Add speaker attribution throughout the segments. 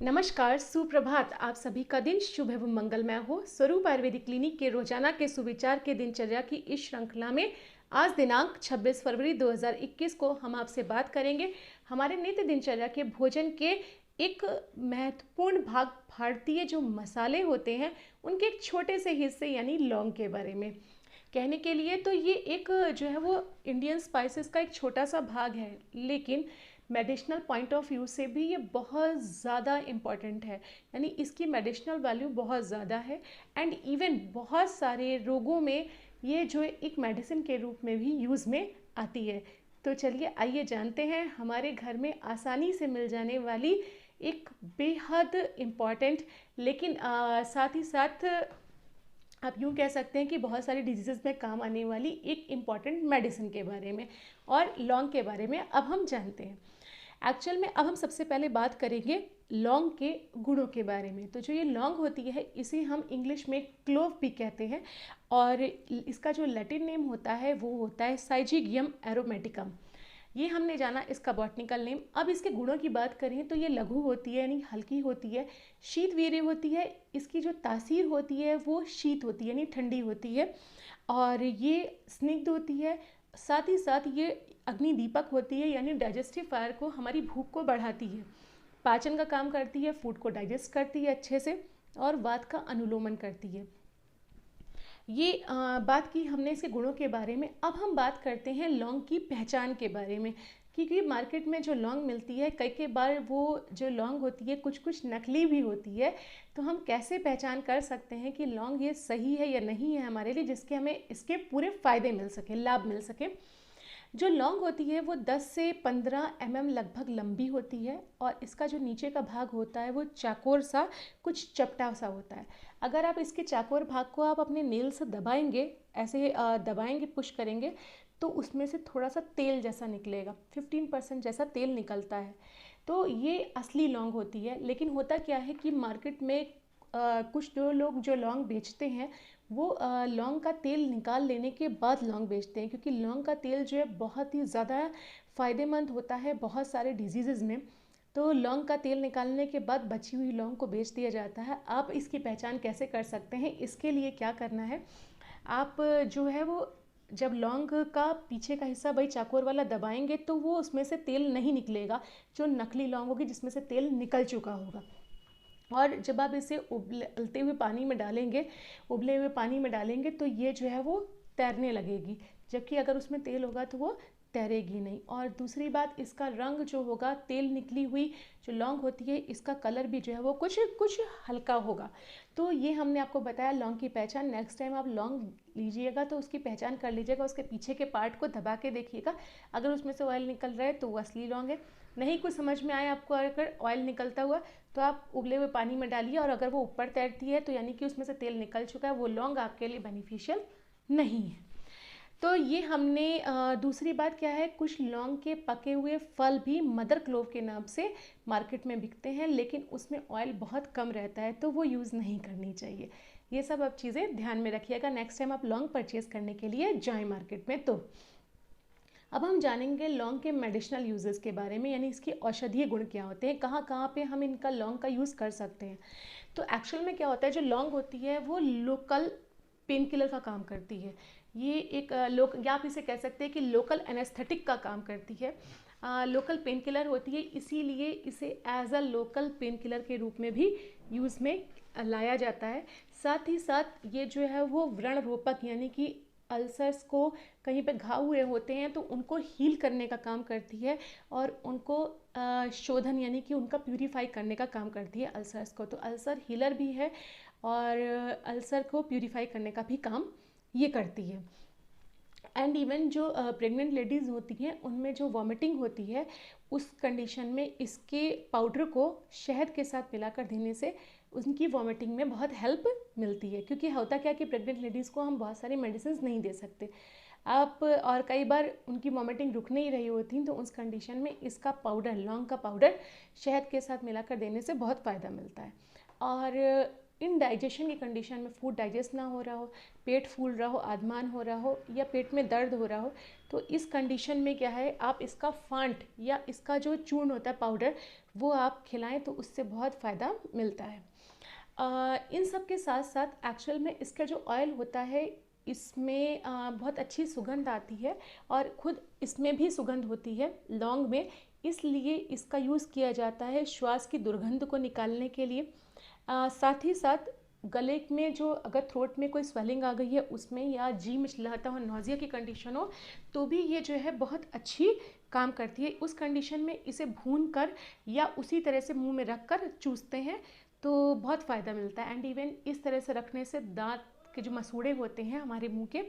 Speaker 1: नमस्कार, सुप्रभात। आप सभी का दिन शुभ एवं मंगलमय हो। स्वरूप आयुर्वेदिक क्लिनिक के रोजाना के सुविचार के दिनचर्या की इस श्रृंखला में आज दिनांक 26 फरवरी 2021 को हम आपसे बात करेंगे हमारे नित्य दिनचर्या के भोजन के एक महत्वपूर्ण भाग भारतीय जो मसाले होते हैं उनके एक छोटे से हिस्से यानी लौंग के बारे में। कहने के लिए तो ये एक जो है वो इंडियन स्पाइसेस का एक छोटा सा भाग है, लेकिन मेडिसिनल पॉइंट ऑफ व्यू से भी ये बहुत ज़्यादा इम्पॉर्टेंट है। यानी इसकी मेडिसिनल वैल्यू बहुत ज़्यादा है एंड इवन बहुत सारे रोगों में ये जो एक मेडिसिन के रूप में भी यूज़ में आती है। तो चलिए आइए जानते हैं हमारे घर में आसानी से मिल जाने वाली एक बेहद इम्पॉर्टेंट लेकिन साथ ही साथ आप यूँ कह सकते हैं कि बहुत सारी डिजीज़ में काम आने वाली एक इम्पॉर्टेंट मेडिसिन के बारे में और लौंग के बारे में अब हम जानते हैं। एक्चुअल में अब हम सबसे पहले बात करेंगे लौंग के गुणों के बारे में। तो जो ये लौंग होती है इसे हम इंग्लिश में क्लोव भी कहते हैं और इसका जो लैटिन नेम होता है वो होता है साइजिगियम एरोमेटिकम। ये हमने जाना इसका बॉटनिकल नेम। अब इसके गुणों की बात करें तो ये लघु होती है यानी हल्की होती है, शीतवीर्य होती है, इसकी जो तासीर होती है वो शीत होती है यानी ठंडी होती है, और ये स्निग्ध होती है। साथ ही साथ ये अग्निदीपक होती है यानी डाइजेस्टिव फायर को, हमारी भूख को बढ़ाती है, पाचन का काम करती है, फूड को डाइजेस्ट करती है अच्छे से और वात का अनुलोमन करती है। ये बात की हमने इसके गुणों के बारे में। अब हम बात करते हैं लौंग की पहचान के बारे में, क्योंकि मार्केट में जो लौंग मिलती है कई बार वो जो लौंग होती है कुछ कुछ नकली भी होती है। तो हम कैसे पहचान कर सकते हैं कि लौंग ये सही है या नहीं है हमारे लिए, जिसके हमें इसके पूरे फ़ायदे मिल सके, लाभ मिल सके। जो लौंग होती है वो 10 से 15 लगभग लंबी होती है और इसका जो नीचे का भाग होता है वो चाकोर सा, कुछ चपटा सा होता है। अगर आप इसके चाकोर भाग को आप अपने नेल से दबाएंगे, ऐसे दबाएंगे, पुश करेंगे, तो उसमें से थोड़ा सा तेल जैसा निकलेगा, 15% जैसा तेल निकलता है। तो ये असली लौंग होती है। लेकिन होता क्या है कि मार्केट में कुछ जो लोग जो लौंग बेचते हैं वो लौंग का तेल निकाल लेने के बाद लौंग बेचते हैं, क्योंकि लौंग का तेल जो है बहुत ही ज़्यादा फ़ायदेमंद होता है बहुत सारे डिजीज़ में। तो लौंग का तेल निकालने के बाद बची हुई लौंग को बेच दिया जाता है। आप इसकी पहचान कैसे कर सकते हैं? इसके लिए क्या करना है, आप जो है वो जब लौंग का पीछे का हिस्सा वही चाकोर वाला दबाएंगे तो वो उसमें से तेल नहीं निकलेगा, जो नकली लौंग होगी जिसमें से तेल निकल चुका होगा। और जब आप इसे उबलते हुए पानी में डालेंगे, उबले हुए पानी में डालेंगे तो ये जो है वो तैरने लगेगी, जबकि अगर उसमें तेल होगा तो वो तैरेगी नहीं। और दूसरी बात, इसका रंग जो होगा, तेल निकली हुई जो लौंग होती है इसका कलर भी जो है वो कुछ कुछ हल्का होगा। तो ये हमने आपको बताया लौंग की पहचान। नेक्स्ट टाइम आप लौंग लीजिएगा तो उसकी पहचान कर लीजिएगा, उसके पीछे के पार्ट को दबा के देखिएगा, अगर उसमें से ऑयल निकल रहा है तो वो असली लौंग है। नहीं कुछ समझ में आए आपको, अगर ऑयल निकलता हुआ तो आप उबले हुए पानी में डालिए, और अगर वो ऊपर तैरती है तो यानी कि उसमें से तेल निकल चुका है, वो लौंग आपके लिए बेनिफिशियल नहीं है। तो ये हमने दूसरी बात क्या है, कुछ लौंग के पके हुए फल भी मदर क्लोव के नाम से मार्केट में बिकते हैं, लेकिन उसमें ऑयल बहुत कम रहता है तो वो यूज़ नहीं करनी चाहिए। ये सब आप चीज़ें ध्यान में रखिएगा नेक्स्ट टाइम आप लौंग परचेज़ करने के लिए जाएँ मार्केट में। तो अब हम जानेंगे लौंग के मेडिसिनल यूजेस के बारे में, यानी इसके औषधीय गुण क्या होते हैं, कहाँ कहाँ पे हम इनका लौंग का यूज़ कर सकते हैं। तो एक्चुअल में क्या होता है, जो लौंग होती है वो लोकल पेन किलर का काम करती है। ये एक या आप इसे कह सकते हैं कि लोकल एनेस्थेटिक का काम करती है। लोकल पेन किलर होती है, इसीलिए इसे as a local painkiller के रूप में भी यूज़ में लाया जाता है। साथ ही साथ ये जो है वो व्रण रोपक, यानी कि अल्सर्स को कहीं पे घाव हुए होते हैं तो उनको हील करने का काम करती है, और उनको शोधन यानी कि उनका प्यूरीफाई करने का काम करती है अल्सर्स को। तो अल्सर हीलर भी है और अल्सर को प्यूरीफाई करने का भी काम ये करती है। एंड इवन जो प्रेग्नेंट लेडीज़ होती हैं उनमें जो वॉमिटिंग होती है उस कंडीशन में इसके पाउडर को शहद के साथ मिलाकर देने से उनकी वॉमिटिंग में बहुत हेल्प मिलती है। क्योंकि होता क्या कि प्रेग्नेंट लेडीज़ को हम बहुत सारी मेडिसिन नहीं दे सकते आप, और कई बार उनकी वॉमिटिंग रुक नहीं रही होती, तो उस कंडीशन में इसका पाउडर, लौंग का पाउडर शहद के साथ मिलाकर देने से बहुत फ़ायदा मिलता है। और इन डाइजेशन की कंडीशन में, फूड डाइजेस्ट ना हो रहा हो, पेट फूल रहा हो, आधमान हो रहा हो या पेट में दर्द हो रहा हो, तो इस कंडीशन में क्या है, आप इसका फांट या इसका जो चूर्ण होता है पाउडर वो आप खिलाएं तो उससे बहुत फ़ायदा मिलता है। इन सब के साथ साथ एक्चुअल में इसका जो ऑयल होता है इसमें बहुत अच्छी सुगंध आती है और ख़ुद इसमें भी सुगंध होती है लौंग में, इसलिए इसका यूज़ किया जाता है श्वास की दुर्गंध को निकालने के लिए। साथ ही साथ गले में जो अगर थ्रोट में कोई स्वेलिंग आ गई है उसमें, या जी मिचलाता हो, नौजिया की कंडीशन हो, तो भी ये जो है बहुत अच्छी काम करती है। उस कंडीशन में इसे भून कर या उसी तरह से मुंह में रख कर चूसते हैं तो बहुत फ़ायदा मिलता है। एंड इवन इस तरह से रखने से दांत के जो मसूड़े होते हैं हमारे मुंह के,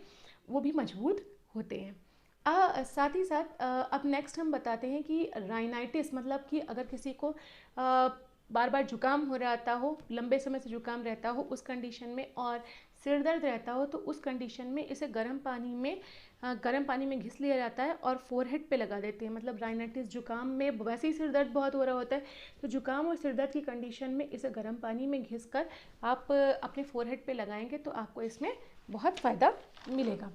Speaker 1: वो भी मजबूत होते हैं। साथ ही साथ अब नेक्स्ट हम बताते हैं कि राइनाइटिस, मतलब कि अगर किसी को बार बार जुकाम हो रहता हो, लंबे समय से जुकाम रहता हो उस कंडीशन में, और सिर दर्द रहता हो, तो उस कंडीशन में इसे गर्म पानी में घिस लिया जाता है और फोरहेड पे लगा देते हैं। मतलब राइनाइटिस जुकाम में वैसे ही सिर दर्द बहुत हो रहा होता है, तो जुकाम और सिर दर्द की कंडीशन में इसे गर्म पानी में घिस कर आप अपने फोरहेड पे लगाएंगे तो आपको इसमें बहुत फ़ायदा मिलेगा।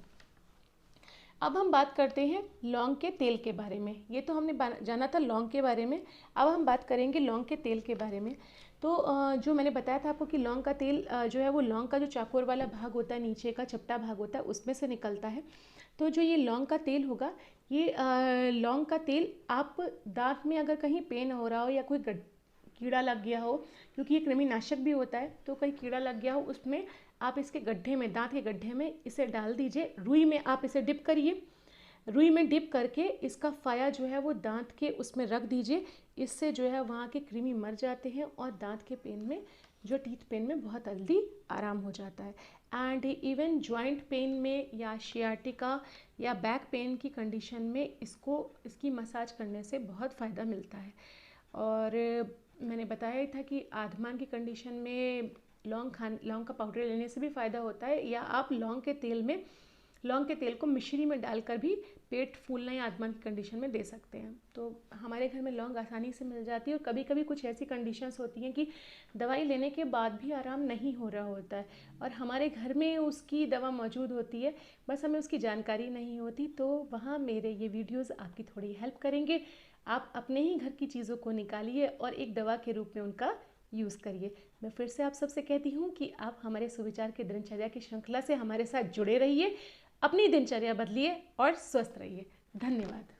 Speaker 1: अब हम बात करते हैं लौंग के तेल के बारे में। ये तो हमने जाना था लौंग के बारे में, अब हम बात करेंगे लौंग के तेल के बारे में। तो जो मैंने बताया था आपको कि लौंग का तेल जो है वो लौंग का जो चाकोर वाला भाग होता है, नीचे का चपटा भाग होता है, उसमें से निकलता है। तो जो ये लौंग का तेल होगा, ये लौंग का तेल आप दांत में अगर कहीं पेन हो रहा हो या कोई कीड़ा लग गया हो, क्योंकि ये कृमिनाशक भी होता है, तो कहीं कीड़ा लग गया हो उसमें आप इसके गड्ढे में, दांत के गड्ढे में इसे डाल दीजिए। रुई में आप इसे डिप करिए, रुई में डिप करके इसका फाया जो है वो दांत के उसमें रख दीजिए। इससे जो है वहाँ के कृमि मर जाते हैं और दांत के पेन में, जो टीथ पेन में, बहुत जल्दी आराम हो जाता है। एंड इवन जॉइंट पेन में या शियाटिका या बैक पेन की कंडीशन में इसकी मसाज करने से बहुत फ़ायदा मिलता है। और मैंने बताया ही था कि आधमान की कंडीशन में लौंग का पाउडर लेने से भी फ़ायदा होता है, या आप लौंग के तेल को मिश्री में डालकर भी पेट फूलना या आधमान की कंडीशन में दे सकते हैं। तो हमारे घर में लौंग आसानी से मिल जाती है, और कभी कभी कुछ ऐसी कंडीशंस होती हैं कि दवाई लेने के बाद भी आराम नहीं हो रहा होता है और हमारे घर में उसकी दवा मौजूद होती है, बस हमें उसकी जानकारी नहीं होती। तो वहाँ मेरे ये वीडियोज़ आपकी थोड़ी हेल्प करेंगे। आप अपने ही घर की चीज़ों को निकालिए और एक दवा के रूप में उनका यूज़ करिए। मैं फिर से आप सबसे कहती हूँ कि आप हमारे सुविचार के दिनचर्या की श्रृंखला से हमारे साथ जुड़े रहिए, अपनी दिनचर्या बदलिए और स्वस्थ रहिए। धन्यवाद।